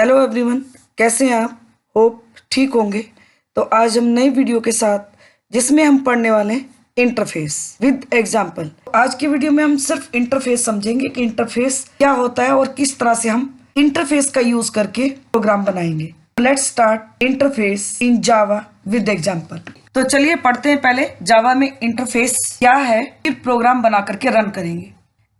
Hello everyone, कैसे हैं आप? होप ठीक होंगे। तो आज हम नई वीडियो के साथ जिसमें हम पढ़ने वाले हैं इंटरफेस विद एग्जाम्पल। आज की वीडियो में हम सिर्फ इंटरफेस समझेंगे कि इंटरफेस क्या होता है और किस तरह से हम इंटरफेस का यूज करके प्रोग्राम बनाएंगे। Let's start interface in Java with example. तो चलिए पढ़ते हैं पहले जावा में इंटरफेस क्या है, फिर प्रोग्राम बना करके रन करेंगे।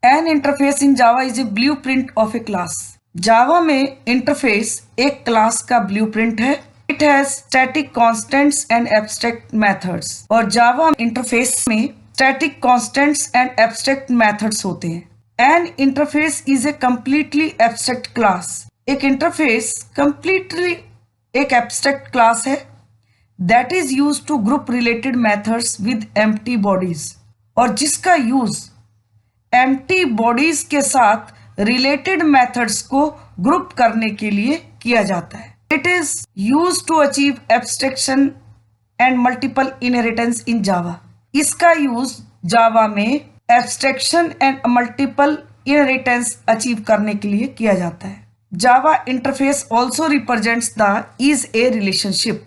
An interface in Java is a blueprint of a class. Java में इंटरफेस एक क्लास का ब्लूप्रिंट है। It has static constants and abstract methods. और जावा इंटरफेस में static constants and abstract methods होते हैं। An interface is a completely abstract class. एक interface completely एक एब्स्ट्रैक्ट क्लास है that is use to group related methods with empty bodies, और जिसका use empty bodies के साथ रिलेटेड मेथड्स को ग्रुप करने के लिए किया जाता है। It is use to achieve abstraction and multiple inheritance in Java. इसका यूज जावा में abstraction and multiple inheritance achieve करने के लिए किया जाता है। Java interface also represents the is a relationship,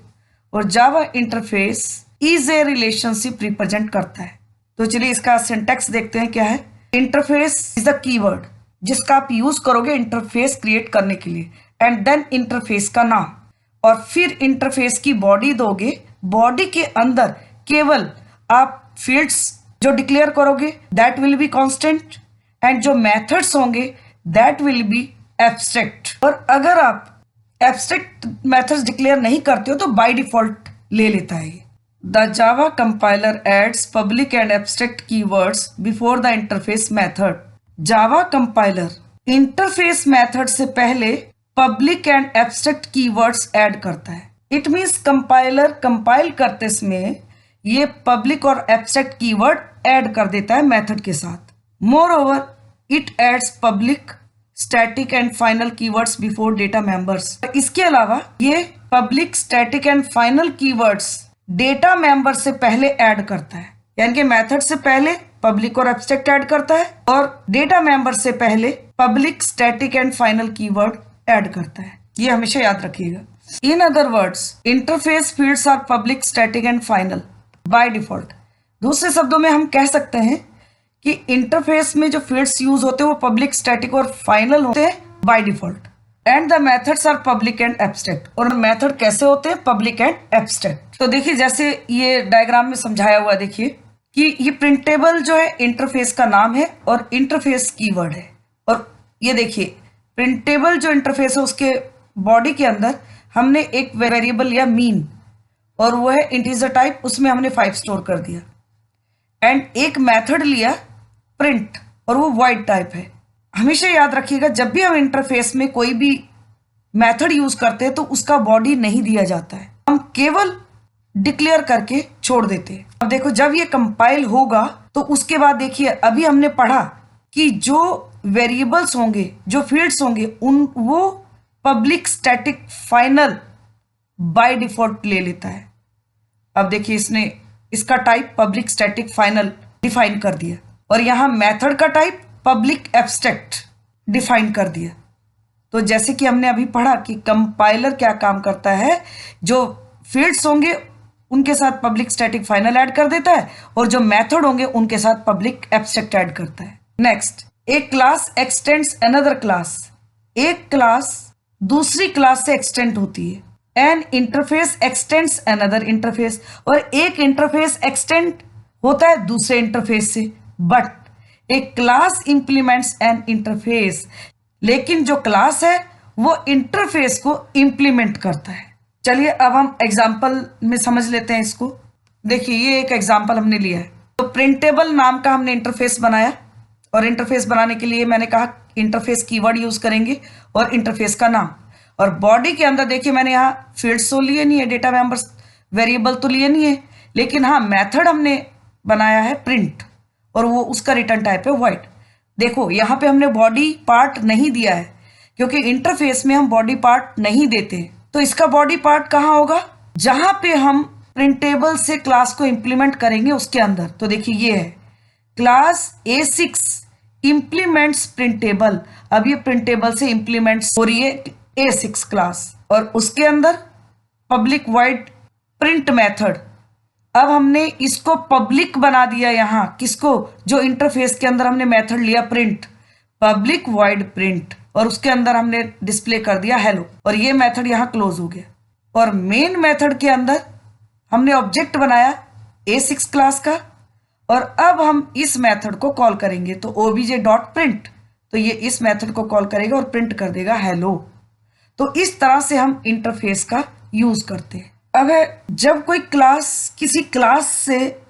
और Java interface is a relationship represent करता है। तो चलिए इसका सिंटैक्स देखते हैं क्या है। इंटरफेस इज द कीवर्ड जिसका आप यूज करोगे इंटरफेस क्रिएट करने के लिए, एंड देन इंटरफेस का नाम, और फिर इंटरफेस की बॉडी दोगे। बॉडी के अंदर केवल आप फील्ड्स जो डिक्लेयर करोगे that will be constant, and जो मेथड्स होंगे दैट विल बी एब्स्ट्रैक्ट। और अगर आप एब्स्ट्रैक्ट मेथड्स डिक्लेयर नहीं करते हो तो बाय डिफॉल्ट ले लेता है। The Java compiler adds public and abstract keywords before the interface method. Java compiler interface method से पहले public and abstract keywords add करता है। इट मींस कंपाइलर कंपाइल करते समय ये पब्लिक और एब्स्ट्रैक्ट कीवर्ड ऐड कर देता है मेथड के साथ। More over it adds public, static and final keywords before data members. इसके अलावा ये public, static and final keywords data member से पहले ऐड करता है, यानी कि मेथड से पहले पब्लिक और एब्स्ट्रैक्ट ऐड करता है और डेटा मेंबर से पहले public, static and final keyword add करता है। ये हमेशा याद रखिएगा। In other words interface fields are public, static and final by default. दूसरे शब्दों में हम कह सकते हैं कि इंटरफेस में जो फील्ड्स यूज होते हैं वो पब्लिक, स्टैटिक और फाइनल होते हैं by default, and the methods are public and abstract. और मेथड कैसे होते हैं? Public and abstract. तो देखिए जैसे ये डायग्राम में समझाया हुआ, देखिए कि ये प्रिंटेबल जो है इंटरफेस का नाम है और इंटरफेस कीवर्ड है। और ये देखिए प्रिंटेबल जो इंटरफेस है उसके बॉडी के अंदर हमने एक वेरिएबल लिया मीन, और वो है इंटीजर टाइप, उसमें हमने 5 स्टोर कर दिया। एंड एक मेथड लिया प्रिंट, और वो वॉइड टाइप है। हमेशा याद रखिएगा जब भी हम इंटरफेस में कोई भी मेथड यूज करते हैं तो उसका बॉडी नहीं दिया जाता है, हम केवल डिक्लेयर करके छोड़ देते हैं। अब देखो जब ये कंपाइल होगा तो उसके बाद देखिए अभी हमने पढ़ा कि जो वेरिएबल्स होंगे, जो फील्ड्स होंगे, उन वो public, static, final by default ले लेता है। अब देखिए इसने इसका type public, static, final define कर दिया, और यहां मेथड का टाइप पब्लिक, एब्स्ट्रैक्ट डिफाइन कर दिया। तो जैसे कि हमने अभी पढ़ा कि कंपाइलर क्या काम करता है, जो फील्ड्स होंगे उनके साथ पब्लिक, स्टैटिक, फाइनल ऐड कर देता है, और जो मेथड होंगे उनके साथ पब्लिक, एब्स्ट्रैक्ट ऐड करता है। नेक्स्ट, एक क्लास एक्सटेंड्स अनदर क्लास। एक क्लास दूसरी क्लास से एक्सटेंड होती है। N interface x tends another interface, और एक इंटरफेस एक्सटेंड होता है दूसरे इंटरफेस से। बट एक क्लास इंप्लीमेंट्स एन इंटरफेस, लेकिन जो क्लास है वो इंटरफेस को इंप्लीमेंट करता है। चलिए अब हम एग्जाम्पल में समझ लेते हैं इसको। देखिए ये एक एग्जाम्पल हमने लिया है। तो प्रिंटेबल नाम का हमने इंटरफेस बनाया, और इंटरफेस बनाने के लिए मैंने कहा इंटरफेस कीवर्ड यूज करेंगे और इंटरफेस का नाम। और बॉडी के अंदर देखिए मैंने यहाँ फील्ड्स तो लिए नहीं है, डेटा मेंबर्स, वेरिएबल तो लिए नहीं है, लेकिन हाँ मेथड हमने बनाया है प्रिंट, और वो उसका रिटर्न टाइप है वॉइड। देखो यहाँ पे हमने बॉडी पार्ट नहीं दिया है, क्योंकि इंटरफेस में हम बॉडी पार्ट नहीं देते। तो इसका बॉडी पार्ट कहाँ होगा? जहां पे हम प्रिंटेबल से क्लास को इंप्लीमेंट करेंगे उसके अंदर। तो देखिए ये है क्लास A6 इंप्लीमेंट्स प्रिंटेबल। अब ये प्रिंटेबल से इंप्लीमेंट्स हो रही है A6 क्लास और उसके अंदर पब्लिक वाइड प्रिंट मेथड। अब हमने इसको पब्लिक बना दिया यहाँ, किसको, जो इंटरफेस के अंदर हमने मेथड लिया प्रिंट, पब्लिक वाइड प्रिंट, और उसके अंदर हमने डिस्प्ले कर दिया हेलो, और ये मेथड यहाँ क्लोज हो गया। और मेन मेथड के अंदर हमने ऑब्जेक्ट बनाया A6 क्लास का, और अब हम इस मेथड को कॉल करेंगे तो obj.print, तो ये इस मेथड को कॉल करेगा और प्रिंट कर देगा हेलो। तो इस तरह से हम इंटरफेस का यूज करते हैं। अब जब कोई क्लास किसी क्लास से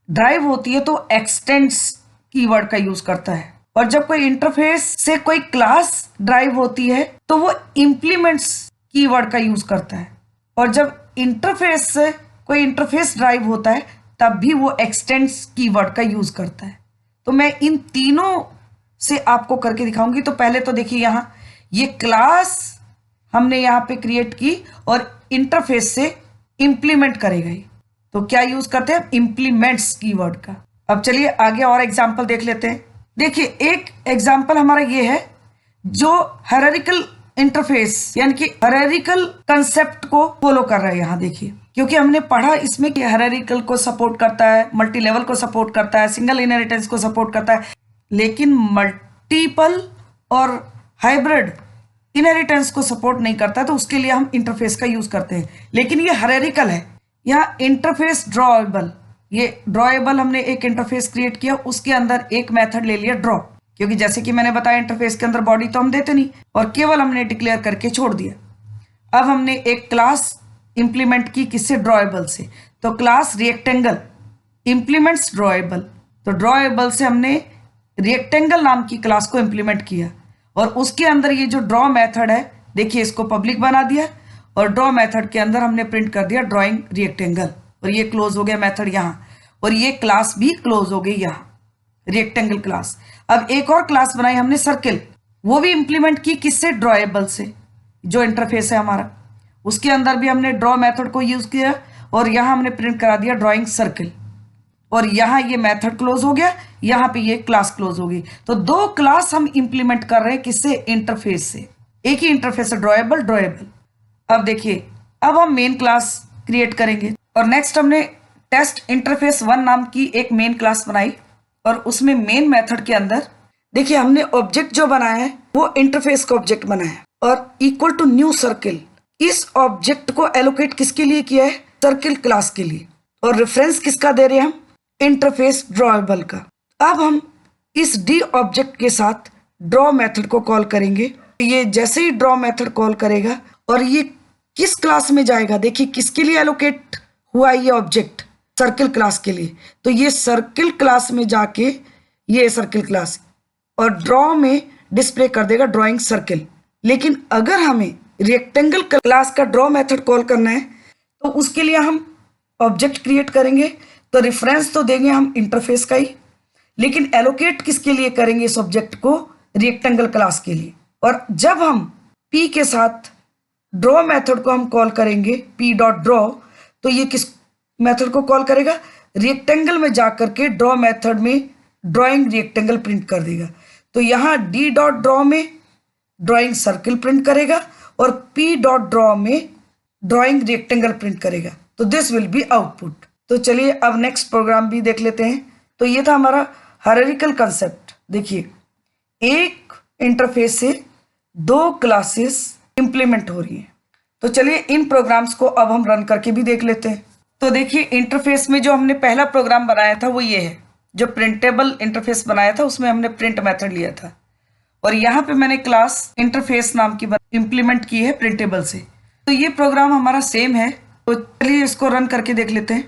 ड्राइव होती है तो एक्सटेंड्स कीवर्ड का यूज करता है, और जब कोई इंटरफेस से कोई क्लास ड्राइव होती है तो वो इंप्लीमेंट्स कीवर्ड का यूज करता है, और जब इंटरफेस से कोई इंटरफेस ड्राइव होता है तब भी वो एक्सटेंड्स कीवर्ड का यूज करता है। तो मैं इन तीनों से आपको करके दिखाऊंगी। तो पहले तो देखिए यहाँ ये क्लास हमने यहाँ पे क्रिएट की और इंटरफेस से इंप्लीमेंट करेगा ये, तो क्या यूज करते हैं, इंप्लीमेंट्स कीवर्ड का। अब चलिए आगे और एग्जांपल देख लेते हैं। देखिए एक एग्जांपल हमारा ये है जो हायरार्किकल इंटरफेस यानी कि हायरार्किकल कंसेप्ट को फॉलो कर रहा है। यहाँ देखिए, क्योंकि हमने पढ़ा इसमें कि हायरार्किकल को सपोर्ट करता है, मल्टी लेवल को सपोर्ट करता है, सिंगल इनहेरिटेंस को सपोर्ट करता है, लेकिन मल्टीपल और हाइब्रिड इनहेरिटेंस को सपोर्ट नहीं करता, तो उसके लिए हम इंटरफेस का यूज करते हैं। लेकिन ये हायरार्किकल है। यहाँ इंटरफेस ड्रॉएबल, ये ड्रॉएबल हमने एक इंटरफेस क्रिएट किया, उसके अंदर एक मेथड ले लिया ड्रॉ, क्योंकि जैसे कि मैंने बताया इंटरफेस के अंदर बॉडी तो हम देते नहीं, और केवल हमने डिक्लेयर करके छोड़ दिया। अब हमने एक क्लास इंप्लीमेंट की, किससे, ड्रॉएबल से, तो क्लास रिएक्टेंगल इंप्लीमेंट्स ड्रॉएबल, तो ड्रॉएबल से हमने रिएक्टेंगल नाम की क्लास को इंप्लीमेंट किया, और उसके अंदर ये जो ड्रॉ मेथड है, देखिए इसको पब्लिक बना दिया, और ड्रॉ मेथड के अंदर हमने प्रिंट कर दिया ड्राइंग रिएक्टेंगल, और ये क्लोज हो गया मेथड यहाँ, और ये क्लास भी क्लोज हो गई यहाँ, रिएक्टेंगल क्लास। अब एक और क्लास बनाई हमने सर्किल, वो भी इंप्लीमेंट की, किससे, ड्रॉएबल से, जो इंटरफेस है हमारा, उसके अंदर भी हमने ड्रॉ मेथड को यूज किया, और यहाँ हमने प्रिंट करा दिया ड्राइंग सर्किल, और यहाँ ये मेथड क्लोज हो गया, यहाँ पे ये क्लास क्लोज हो गई। तो दो क्लास हम इंप्लीमेंट कर रहे हैं, किससे, इंटरफेस से, एक ही इंटरफेस है, ड्रॉएबल ड्रॉएबल। अब देखिए अब हम मेन क्लास क्रिएट करेंगे, और नेक्स्ट हमने टेस्ट इंटरफेस 1 नाम की एक मेन क्लास बनाई, और उसमें मेन मेथड के अंदर देखिए हमने ऑब्जेक्ट जो बनाया है वो इंटरफेस का ऑब्जेक्ट बनाया है, और इक्वल टू न्यू सर्किल, इस ऑब्जेक्ट को एलोकेट किसके लिए किया है, सर्किल क्लास के लिए, और रेफरेंस किसका दे रहे हैं हम, इंटरफेस ड्रॉएबल का। अब हम इस डी ऑब्जेक्ट के साथ ड्रॉ मेथड को कॉल करेंगे। ये जैसे ही ड्रॉ मेथड कॉल करेगा, और ये किस क्लास में जाएगा, देखिए किसके लिए एलोकेट हुआ ये ऑब्जेक्ट, सर्किल क्लास के लिए, तो ये सर्किल क्लास में जाके ये सर्किल क्लास और ड्रॉ में डिस्प्ले कर देगा ड्राइंग सर्किल। लेकिन अगर हमें रेक्टेंगल क्लास का ड्रॉ मेथड कॉल करना है तो उसके लिए हम ऑब्जेक्ट क्रिएट करेंगे, तो रेफरेंस तो देंगे हम इंटरफेस का ही, लेकिन एलोकेट किसके लिए करेंगे इस ऑब्जेक्ट को, रेक्टेंगल क्लास के लिए। और जब हम p के साथ ड्रॉ मेथड को हम कॉल करेंगे p.draw, तो ये किस मेथड को कॉल करेगा, रेक्टेंगल में जाकर के ड्रॉ मेथड में ड्राइंग रेक्टेंगल प्रिंट कर देगा। तो यहाँ d.draw में ड्राइंग सर्किल प्रिंट करेगा और p.draw में ड्राइंग रेक्टेंगल प्रिंट करेगा। तो दिस विल बी आउटपुट। तो चलिए अब नेक्स्ट प्रोग्राम भी देख लेते हैं। तो ये था हमारा हायरार्किकल कंसेप्ट। देखिए एक इंटरफेस से दो क्लासेस इंप्लीमेंट हो रही हैं। तो चलिए इन प्रोग्राम्स को अब हम रन करके भी देख लेते हैं। तो देखिए इंटरफेस में जो हमने पहला प्रोग्राम बनाया था वो ये है, जो प्रिंटेबल इंटरफेस बनाया था उसमें हमने प्रिंट मेथड लिया था, और यहाँ पे मैंने क्लास इंटरफेस नाम की इंप्लीमेंट की है प्रिंटेबल से। तो ये प्रोग्राम हमारा सेम है। तो चलिए इसको रन करके देख लेते हैं।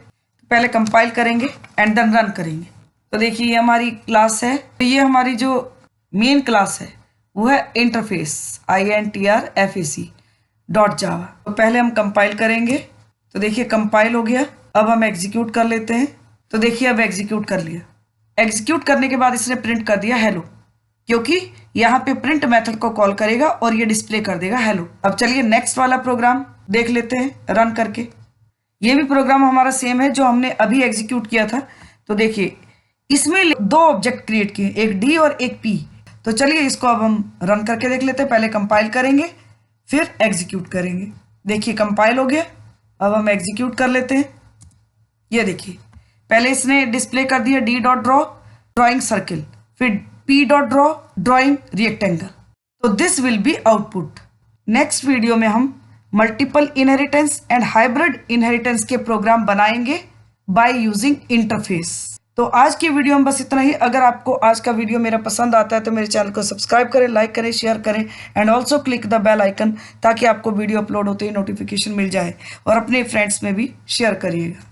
पहले कंपाइल करेंगे एंड देन रन करेंगे। तो देखिए ये हमारी क्लास है। तो ये हमारी जो मेन क्लास है वो है इंटरफेस interface.java। तो पहले हम कंपाइल करेंगे। तो देखिए कंपाइल हो गया। अब हम एग्जीक्यूट कर लेते हैं। तो देखिए अब एग्जीक्यूट कर लिया। एग्जीक्यूट करने के बाद इसने प्रिंट कर दिया हेलो, क्योंकि यहाँ पे प्रिंट मेथड को कॉल करेगा और ये डिस्प्ले कर देगा हेलो। अब चलिए नेक्स्ट वाला प्रोग्राम देख लेते हैं रन करके। ये भी प्रोग्राम हमारा सेम है जो हमने अभी एग्जीक्यूट किया था। तो देखिए इसमें दो ऑब्जेक्ट क्रिएट किए, एक डी और एक पी। तो चलिए इसको अब हम रन करके देख लेते हैं। पहले कंपाइल करेंगे, फिर एग्जीक्यूट करेंगे। देखिए कंपाइल हो गया। अब हम एग्जीक्यूट कर लेते हैं। ये देखिए पहले इसने डिस्प्ले कर दिया d.draw ड्राइंग सर्किल, फिर p.draw ड्राइंग रेक्टेंगल। तो this will be output. Next video में हम multiple inheritance and hybrid inheritance के प्रोग्राम बनाएंगे बाय यूजिंग इंटरफेस। तो आज की वीडियो में बस इतना ही। अगर आपको आज का वीडियो मेरा पसंद आता है तो मेरे चैनल को सब्सक्राइब करें, लाइक करें, शेयर करें and also click the bell icon, ताकि आपको वीडियो अपलोड होते ही नोटिफिकेशन मिल जाए, और अपने फ्रेंड्स में भी शेयर करिएगा।